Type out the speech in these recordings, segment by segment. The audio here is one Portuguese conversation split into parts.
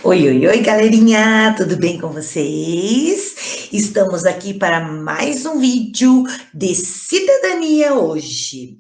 Oi, oi, oi, galerinha, tudo bem com vocês? Estamos aqui para mais um vídeo de cidadania hoje.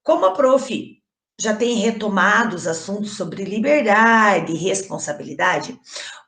Como a prof já tem retomado os assuntos sobre liberdade e responsabilidade,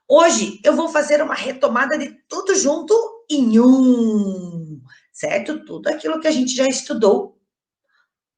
hoje eu vou fazer uma retomada de tudo junto em um, certo? Tudo aquilo que a gente já estudou,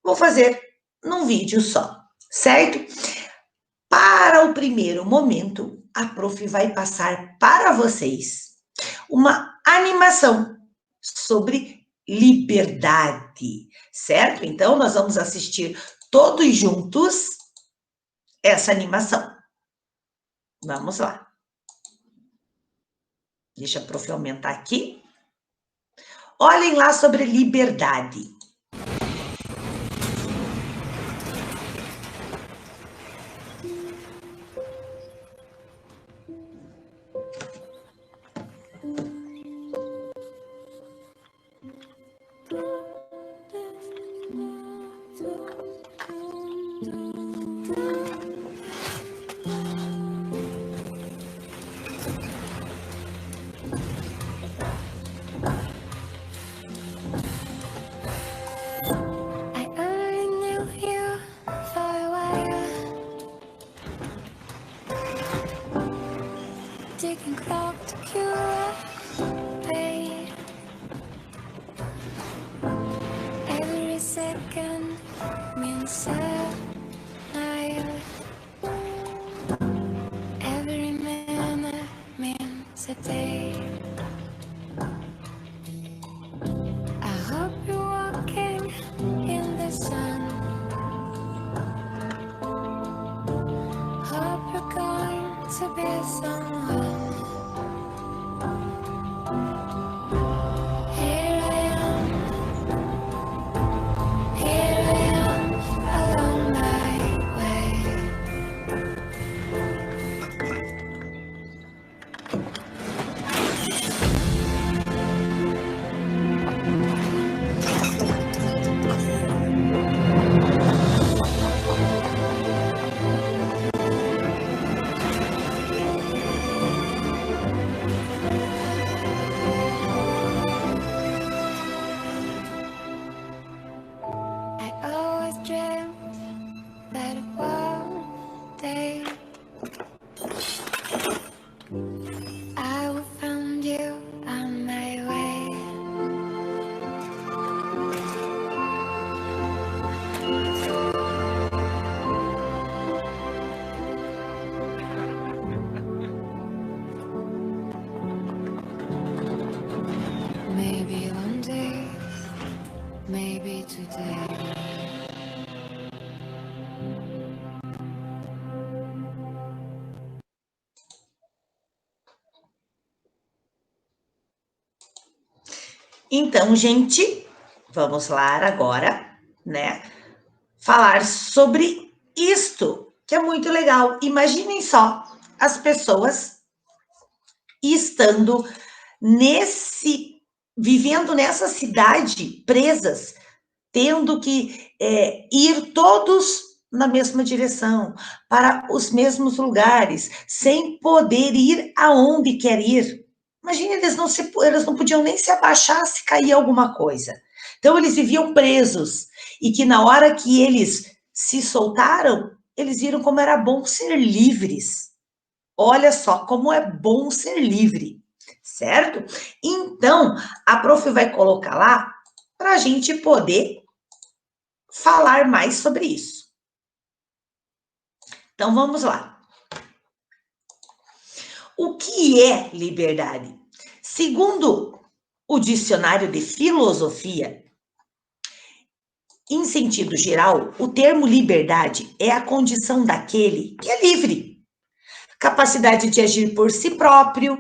vou fazer num vídeo só, certo? Para o primeiro momento, a prof vai passar para vocês uma animação sobre liberdade, certo? Então, nós vamos assistir todos juntos essa animação. Vamos lá. Deixa a prof aumentar aqui. Olhem lá sobre liberdade. I only knew you for a while, taking clock to cure pain. Every second means a mile. Every minute means a day. I hope you're walking in the sun. Hope you're going to be someone. Here I am along my way. I always dreamt that one day I will find you on my way. Maybe one day, maybe today. Então, gente, vamos lá agora, né? Falar sobre isto, que é muito legal. Imaginem só as pessoas estando vivendo nessa cidade, presas, tendo que ir todos na mesma direção, para os mesmos lugares, sem poder ir aonde quer ir. Imagina, eles não podiam nem se abaixar se cair alguma coisa. Então, eles viviam presos, e que na hora que eles se soltaram, eles viram como era bom ser livres. Olha só como é bom ser livre, certo? Então, a prof vai colocar lá para a gente poder falar mais sobre isso. Então, vamos lá. O que é liberdade? Segundo o dicionário de filosofia, em sentido geral, o termo liberdade é a condição daquele que é livre. Capacidade de agir por si próprio,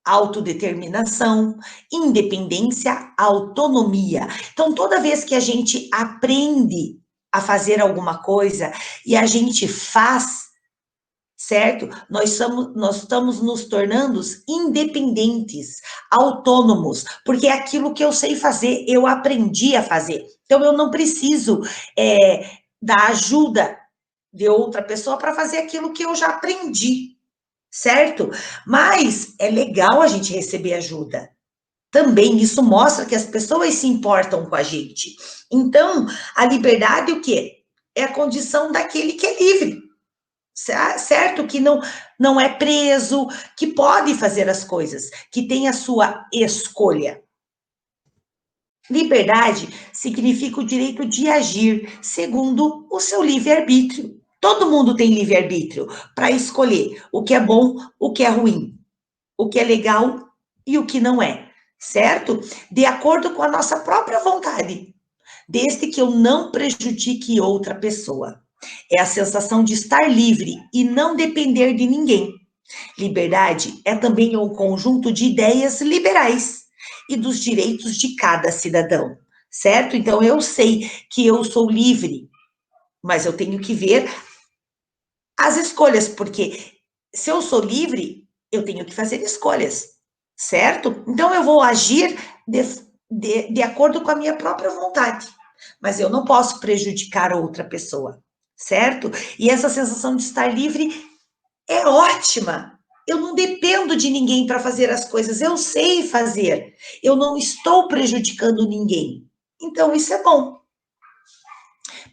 autodeterminação, independência, autonomia. Então, toda vez que a gente aprende a fazer alguma coisa e a gente faz, certo? Nós estamos nos tornando independentes, autônomos, porque é aquilo que eu sei fazer, eu aprendi a fazer. Então, eu não preciso da ajuda de outra pessoa para fazer aquilo que eu já aprendi, certo? Mas é legal a gente receber ajuda. Também isso mostra que as pessoas se importam com a gente. Então, a liberdade o quê? É a condição daquele que é livre, certo? Que não é preso, que pode fazer as coisas, que tem a sua escolha. Liberdade significa o direito de agir segundo o seu livre-arbítrio. Todo mundo tem livre-arbítrio para escolher o que é bom, o que é ruim, o que é legal e o que não é, certo? De acordo com a nossa própria vontade, desde que eu não prejudique outra pessoa. É a sensação de estar livre e não depender de ninguém. Liberdade é também um conjunto de ideias liberais e dos direitos de cada cidadão, certo? Então eu sei que eu sou livre, mas eu tenho que ver as escolhas, porque se eu sou livre, eu tenho que fazer escolhas, certo? Então eu vou agir de acordo com a minha própria vontade, mas eu não posso prejudicar outra pessoa, certo? E essa sensação de estar livre é ótima. Eu não dependo de ninguém para fazer as coisas, eu sei fazer. Eu não estou prejudicando ninguém. Então, isso é bom.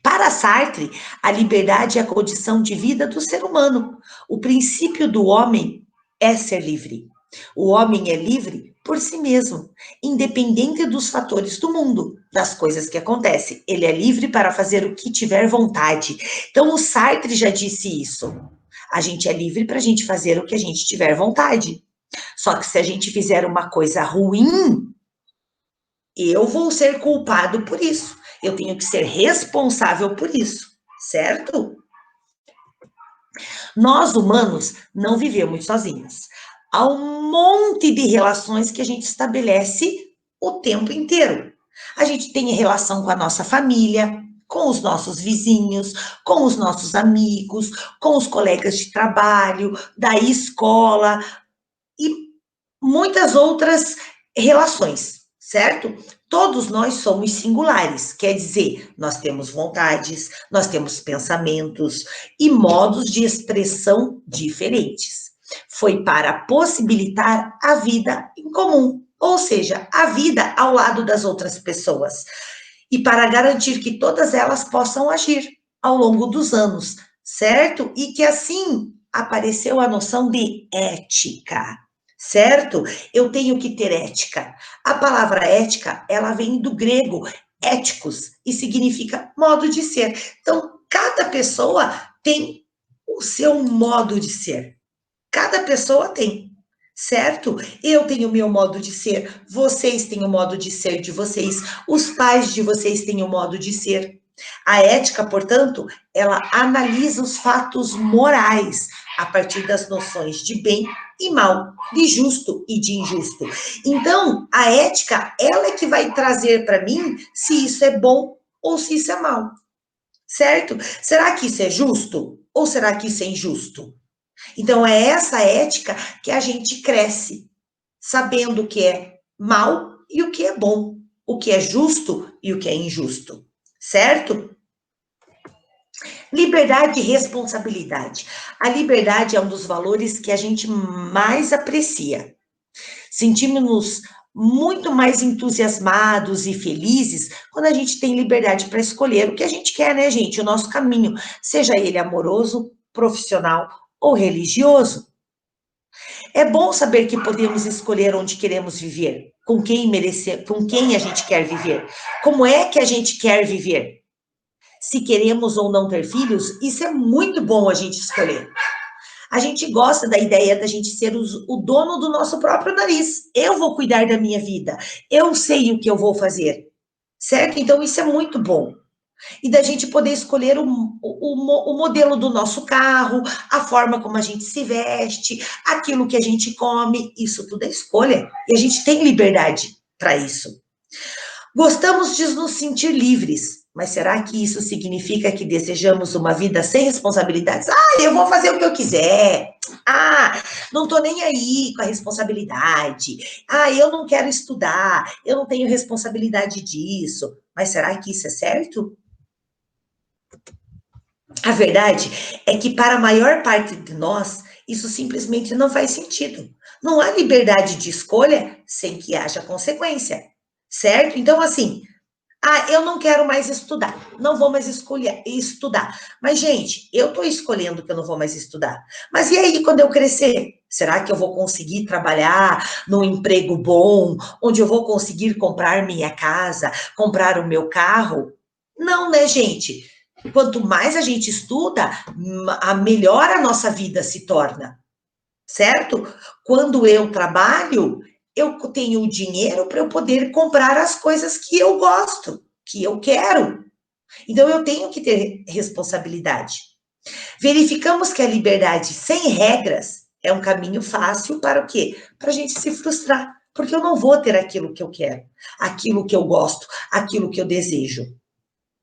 Para Sartre, a liberdade é a condição de vida do ser humano. O princípio do homem é ser livre. O homem é livre por si mesmo, independente dos fatores do mundo, das coisas que acontecem. Ele é livre para fazer o que tiver vontade. Então, o Sartre já disse isso. A gente é livre para a gente fazer o que a gente tiver vontade. Só que se a gente fizer uma coisa ruim, eu vou ser culpado por isso. Eu tenho que ser responsável por isso, certo? Nós, humanos, não vivemos sozinhos. Há um monte de relações que a gente estabelece o tempo inteiro. A gente tem relação com a nossa família, com os nossos vizinhos, com os nossos amigos, com os colegas de trabalho, da escola e muitas outras relações, certo? Todos nós somos singulares, quer dizer, nós temos vontades, nós temos pensamentos e modos de expressão diferentes. Foi para possibilitar a vida em comum, ou seja, a vida ao lado das outras pessoas, e para garantir que todas elas possam agir ao longo dos anos, certo? E que assim apareceu a noção de ética, certo? Eu tenho que ter ética. A palavra ética, ela vem do grego éticos e significa modo de ser. Então, cada pessoa tem o seu modo de ser. Cada pessoa tem, certo? Eu tenho o meu modo de ser, vocês têm o modo de ser de vocês, os pais de vocês têm o modo de ser. A ética, portanto, ela analisa os fatos morais a partir das noções de bem e mal, de justo e de injusto. Então, a ética, ela é que vai trazer para mim se isso é bom ou se isso é mal, certo? Será que isso é justo ou será que isso é injusto? Então, é essa ética que a gente cresce, sabendo o que é mal e o que é bom, o que é justo e o que é injusto, certo? Liberdade e responsabilidade. A liberdade é um dos valores que a gente mais aprecia. Sentimos-nos muito mais entusiasmados e felizes quando a gente tem liberdade para escolher o que a gente quer, né, gente? O nosso caminho, seja ele amoroso, profissional ou religioso. É bom saber que podemos escolher onde queremos viver, com quem merecer, com quem a gente quer viver, como é que a gente quer viver. Se queremos ou não ter filhos, isso é muito bom a gente escolher. A gente gosta da ideia da gente ser o dono do nosso próprio nariz. Eu vou cuidar da minha vida. Eu sei o que eu vou fazer. Certo? Então, isso é muito bom. E da gente poder escolher o modelo do nosso carro, a forma como a gente se veste, aquilo que a gente come, isso tudo é escolha. E a gente tem liberdade para isso. Gostamos de nos sentir livres, mas será que isso significa que desejamos uma vida sem responsabilidades? Ah, eu vou fazer o que eu quiser. Ah, não estou nem aí com a responsabilidade. Ah, eu não quero estudar, eu não tenho responsabilidade disso. Mas será que isso é certo? A verdade é que para a maior parte de nós, Isso simplesmente não faz sentido. Não há liberdade de escolha sem que haja consequência, certo? Então, assim, eu não quero mais estudar, não vou mais escolher estudar. Mas, gente, eu estou escolhendo que eu não vou mais estudar. Mas e aí, quando eu crescer? Será que eu vou conseguir trabalhar num emprego bom, onde eu vou conseguir comprar minha casa, comprar o meu carro? Não, né, gente? Quanto mais a gente estuda, a melhor a nossa vida se torna, certo? Quando eu trabalho, eu tenho o dinheiro para eu poder comprar as coisas que eu gosto, que eu quero. Então, eu tenho que ter responsabilidade. Verificamos que a liberdade sem regras é um caminho fácil para o quê? Para a gente se frustrar, porque eu não vou ter aquilo que eu quero, aquilo que eu gosto, aquilo que eu desejo,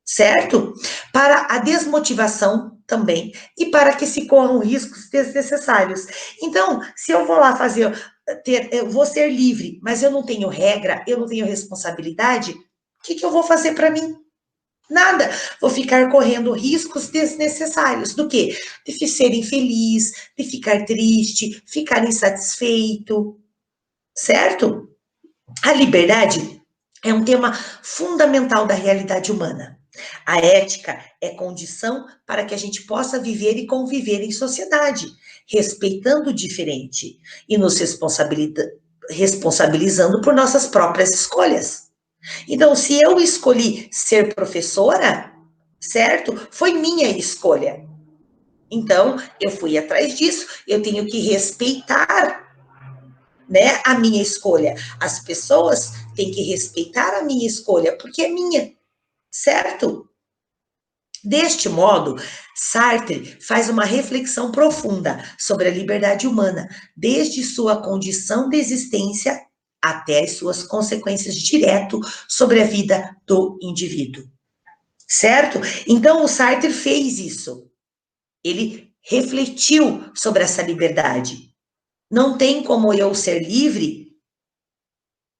certo? Para a desmotivação também e para que se corram riscos desnecessários. Então, se eu vou lá eu vou ser livre, mas eu não tenho regra, eu não tenho responsabilidade, o que eu vou fazer para mim? Nada. Vou ficar correndo riscos desnecessários. Do quê? De ser infeliz, de ficar triste, ficar insatisfeito, certo? A liberdade é um tema fundamental da realidade humana. A ética é condição para que a gente possa viver e conviver em sociedade, respeitando o diferente e nos responsabilizando por nossas próprias escolhas. Então, se eu escolhi ser professora, certo? Foi minha escolha. Então, eu fui atrás disso, eu tenho que respeitar, né, a minha escolha. As pessoas têm que respeitar a minha escolha, porque é minha, certo? Deste modo, Sartre faz uma reflexão profunda sobre a liberdade humana, desde sua condição de existência até as suas consequências direto sobre a vida do indivíduo. Certo? Então, o Sartre fez isso. Ele refletiu sobre essa liberdade. Não tem como eu ser livre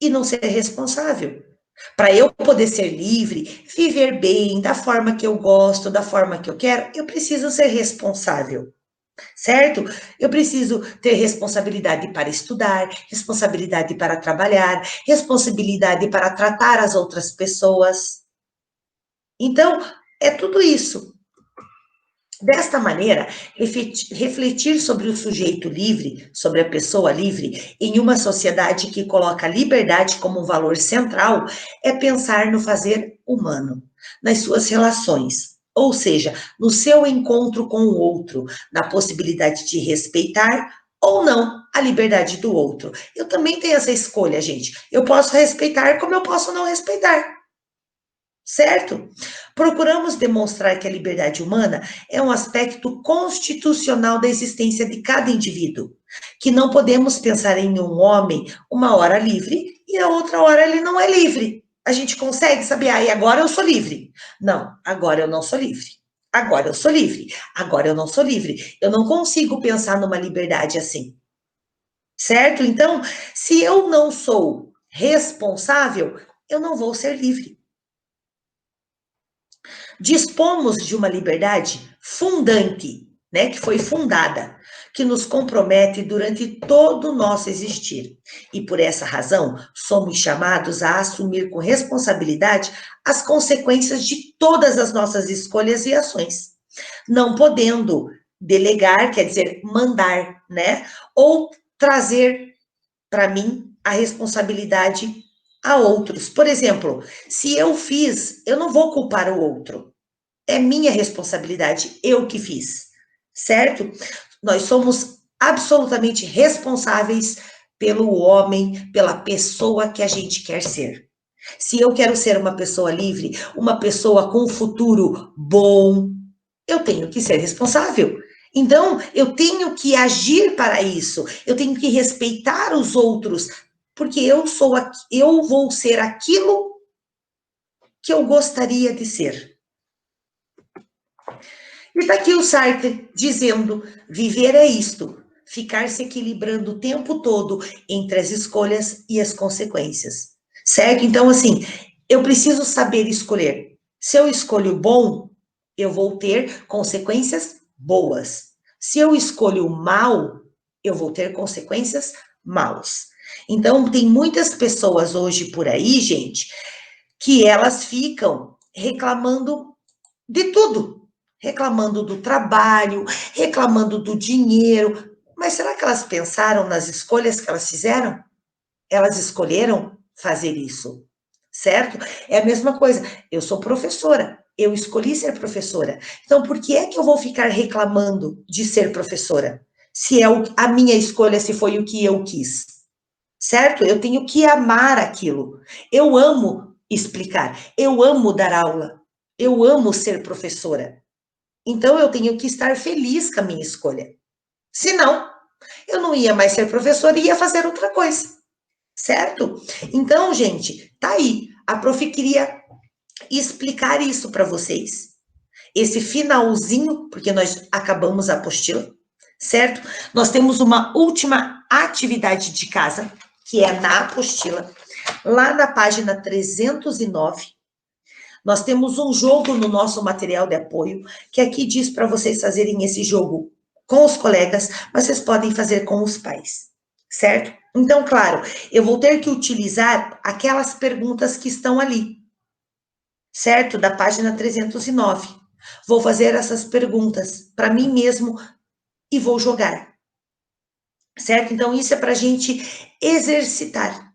e não ser responsável. Para eu poder ser livre, viver bem, da forma que eu gosto, da forma que eu quero, eu preciso ser responsável, certo? Eu preciso ter responsabilidade para estudar, responsabilidade para trabalhar, responsabilidade para tratar as outras pessoas. Então, é tudo isso. Desta maneira, refletir sobre o sujeito livre, sobre a pessoa livre, em uma sociedade que coloca a liberdade como um valor central, é pensar no fazer humano, nas suas relações, ou seja, no seu encontro com o outro, na possibilidade de respeitar ou não a liberdade do outro. Eu também tenho essa escolha, gente. Eu posso respeitar como eu posso não respeitar. Certo? Procuramos demonstrar que a liberdade humana é um aspecto constitucional da existência de cada indivíduo, que não podemos pensar em um homem uma hora livre e a outra hora ele não é livre. A gente consegue saber, e agora eu sou livre. Não, agora eu não sou livre. Agora eu sou livre. Agora eu não sou livre. Eu não consigo pensar numa liberdade assim. Certo? Então, se eu não sou responsável, eu não vou ser livre. Dispomos de uma liberdade fundante, né, que foi fundada, que nos compromete durante todo o nosso existir. E por essa razão, somos chamados a assumir com responsabilidade as consequências de todas as nossas escolhas e ações. Não podendo delegar, quer dizer, mandar, né, ou trazer para mim a responsabilidade a outros. Por exemplo, se eu fiz, eu não vou culpar o outro. É minha responsabilidade, eu que fiz, certo? Nós somos absolutamente responsáveis pelo homem, pela pessoa que a gente quer ser. Se eu quero ser uma pessoa livre, uma pessoa com um futuro bom, eu tenho que ser responsável. Então, eu tenho que agir para isso. Eu tenho que respeitar os outros, porque eu vou ser aquilo que eu gostaria de ser. E está aqui o Sartre dizendo: viver é isto, ficar se equilibrando o tempo todo entre as escolhas e as consequências. Certo? Então, assim, eu preciso saber escolher. Se eu escolho bom, eu vou ter consequências boas. Se eu escolho o mal, eu vou ter consequências maus. Então, tem muitas pessoas hoje por aí, gente, que elas ficam reclamando de tudo. Reclamando do trabalho, reclamando do dinheiro. Mas será que elas pensaram nas escolhas que elas fizeram? Elas escolheram fazer isso, certo? É a mesma coisa. Eu sou professora, eu escolhi ser professora. Então, por que é que eu vou ficar reclamando de ser professora? Se é a minha escolha, se foi o que eu quis, certo? Eu tenho que amar aquilo. Eu amo explicar, eu amo dar aula, eu amo ser professora. Então, eu tenho que estar feliz com a minha escolha. Senão, eu não ia mais ser professora e ia fazer outra coisa. Certo? Então, gente, tá aí. A prof queria explicar isso para vocês. Esse finalzinho, porque nós acabamos a apostila, certo? Nós temos uma última atividade de casa, que é na apostila, lá na página 309. Nós temos um jogo no nosso material de apoio, que aqui diz para vocês fazerem esse jogo com os colegas, mas vocês podem fazer com os pais, certo? Então, claro, eu vou ter que utilizar aquelas perguntas que estão ali, certo? Da página 309. Vou fazer essas perguntas para mim mesmo e vou jogar, certo? Então, isso é para a gente exercitar.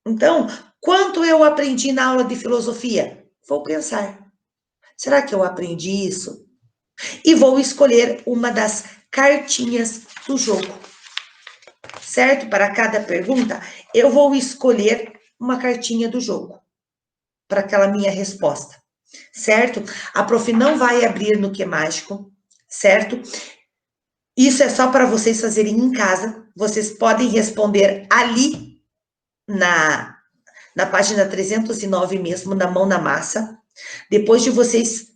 Então, quanto eu aprendi na aula de filosofia? Vou pensar. Será que eu aprendi isso? E vou escolher uma das cartinhas do jogo. Certo? Para cada pergunta, eu vou escolher uma cartinha do jogo para aquela minha resposta. Certo? A prof não vai abrir no Que Mágico, certo? Isso é só para vocês fazerem em casa. Vocês podem responder ali na página 309 mesmo, na mão na massa. Depois de vocês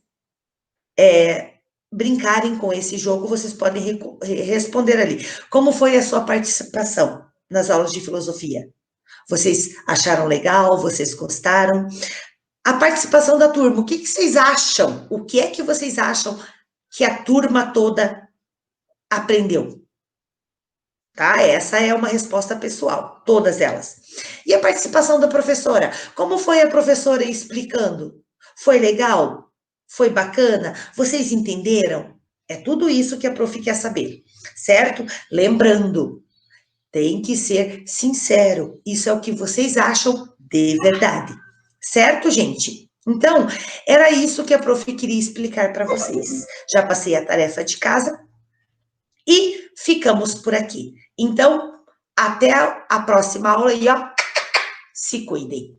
brincarem com esse jogo, vocês podem responder ali. Como foi a sua participação nas aulas de filosofia? Vocês acharam legal? Vocês gostaram? A participação da turma, o que vocês acham? O que é que vocês acham que a turma toda aprendeu? Tá? Essa é uma resposta pessoal, todas elas. E a participação da professora? Como foi a professora explicando? Foi legal? Foi bacana? Vocês entenderam? É tudo isso que a prof quer saber, certo? Lembrando, tem que ser sincero. Isso é o que vocês acham de verdade. Certo, gente? Então, era isso que a prof queria explicar para vocês. Já passei a tarefa de casa e ficamos por aqui. Então, até a próxima aula e ó, se cuidem.